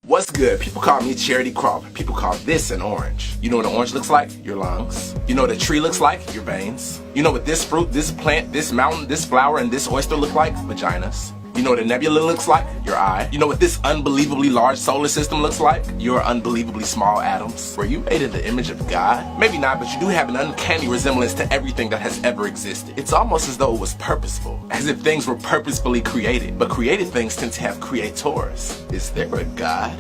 What's good? People call me Charity Crawler. People call this an orange. You know what an orange looks like? Your lungs. You know what a tree looks like? Your veins. You know what this fruit, this plant, this mountain, this flower, and this oyster look like? Vaginas. You know what a nebula looks like? Your eye. You know what this unbelievably large solar system looks like? Your unbelievably small atoms. Were you made in the image of God? Maybe not, but you do have an uncanny resemblance to everything that has ever existed. It's almost as though it was purposeful, as if things were purposefully created. But created things tend to have creators. Is there a God?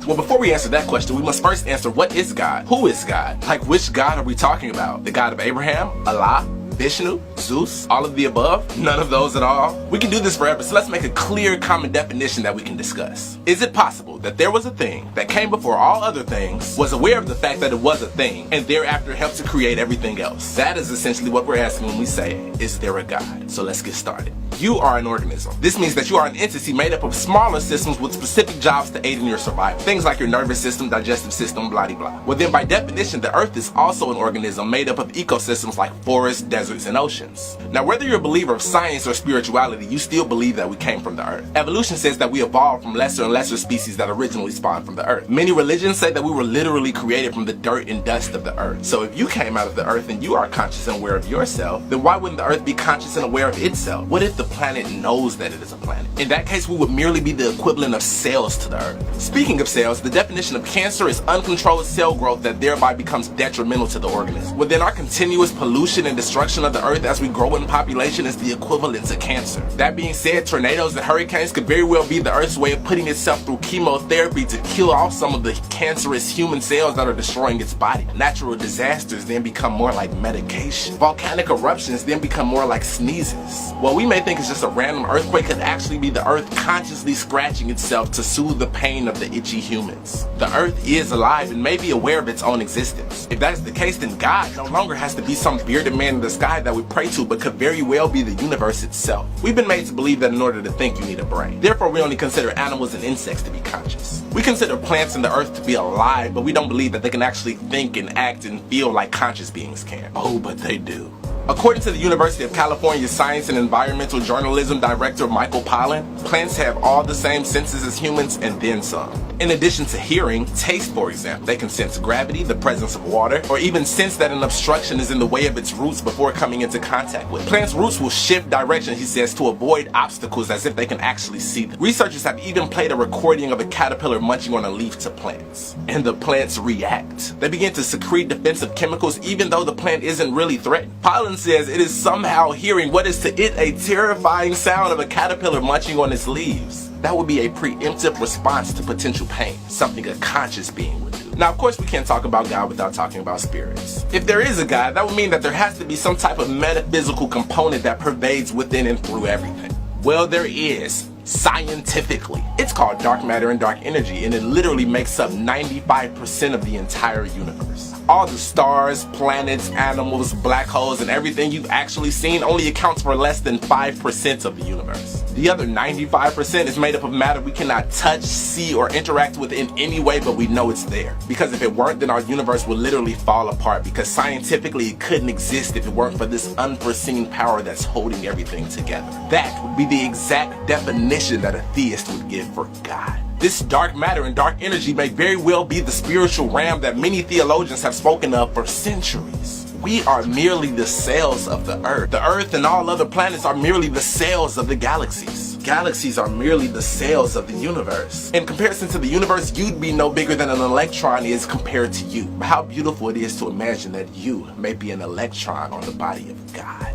Well, before we answer that question, we must first answer, what is God? Who is God? Like, which God are we talking about? The God of Abraham? Allah? Vishnu? Zeus? All of the above? None of those at all? We can do this forever, so let's make a clear, common definition that we can discuss. Is it possible that there was a thing that came before all other things, was aware of the fact that it was a thing, and thereafter helped to create everything else? That is essentially what we're asking when we say, is there a God? So let's get started. You are an organism. This means that you are an entity made up of smaller systems with specific jobs to aid in your survival. Things like your nervous system, digestive system, blah blah. Well then, by definition, the Earth is also an organism made up of ecosystems like forests, deserts, and oceans. Now, whether you're a believer of science or spirituality, you still believe that we came from the Earth. Evolution says that we evolved from lesser and lesser species that originally spawned from the Earth. Many religions say that we were literally created from the dirt and dust of the Earth. So if you came out of the Earth and you are conscious and aware of yourself, then why wouldn't the Earth be conscious and aware of itself? What if the planet knows that it is a planet? In that case, we would merely be the equivalent of cells to the Earth. Speaking of cells, the definition of cancer is uncontrolled cell growth that thereby becomes detrimental to the organism. Within our continuous pollution and destruction of the Earth as we grow in population is the equivalent to cancer. That being said, tornadoes and hurricanes could very well be the Earth's way of putting itself through chemotherapy to kill off some of the cancerous human cells that are destroying its body. Natural disasters then become more like medication. Volcanic eruptions then become more like sneezes. What we may think is just a random earthquake could actually be the Earth consciously scratching itself to soothe the pain of the itchy humans. The Earth is alive and may be aware of its own existence. If that's the case, then God no longer has to be some bearded man in the sky that we pray to, but could very well be the universe itself. We've been made to believe that in order to think, you need a brain. Therefore, we only consider animals and insects to be conscious. We consider plants and the Earth to be alive, but we don't believe that they can actually think and act and feel like conscious beings can. Oh, but they do. According to the University of California Science and Environmental Journalism Director Michael Pollan, plants have all the same senses as humans and then some. In addition to hearing, taste for example, they can sense gravity, the presence of water, or even sense that an obstruction is in the way of its roots before coming into contact with it. Plants' roots will shift direction, he says, to avoid obstacles as if they can actually see them. Researchers have even played a recording of a caterpillar munching on a leaf to plants. And the plants react. They begin to secrete defensive chemicals even though the plant isn't really threatened. Pollan says it is somehow hearing what is to it a terrifying sound of a caterpillar munching on its leaves. That would be a preemptive response to potential pain, something a conscious being would do. Now, of course, we can't talk about God without talking about spirits. If there is a God, that would mean that there has to be some type of metaphysical component that pervades within and through everything. Well, there is. Scientifically. It's called dark matter and dark energy, and it literally makes up 95% of the entire universe. All the stars, planets, animals, black holes, and everything you've actually seen only accounts for less than 5% of the universe. The other 95% is made up of matter we cannot touch, see, or interact with in any way, but we know it's there. Because if it weren't, then our universe would literally fall apart, because scientifically it couldn't exist if it weren't for this unforeseen power that's holding everything together. That would be the exact definition that a theist would give for God. This dark matter and dark energy may very well be the spiritual realm that many theologians have spoken of for centuries. We are merely the cells of the Earth. The Earth and all other planets are merely the cells of the galaxies. Galaxies are merely the cells of the universe. In comparison to the universe, you'd be no bigger than an electron is compared to you. But how beautiful it is to imagine that you may be an electron on the body of God.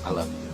I love you.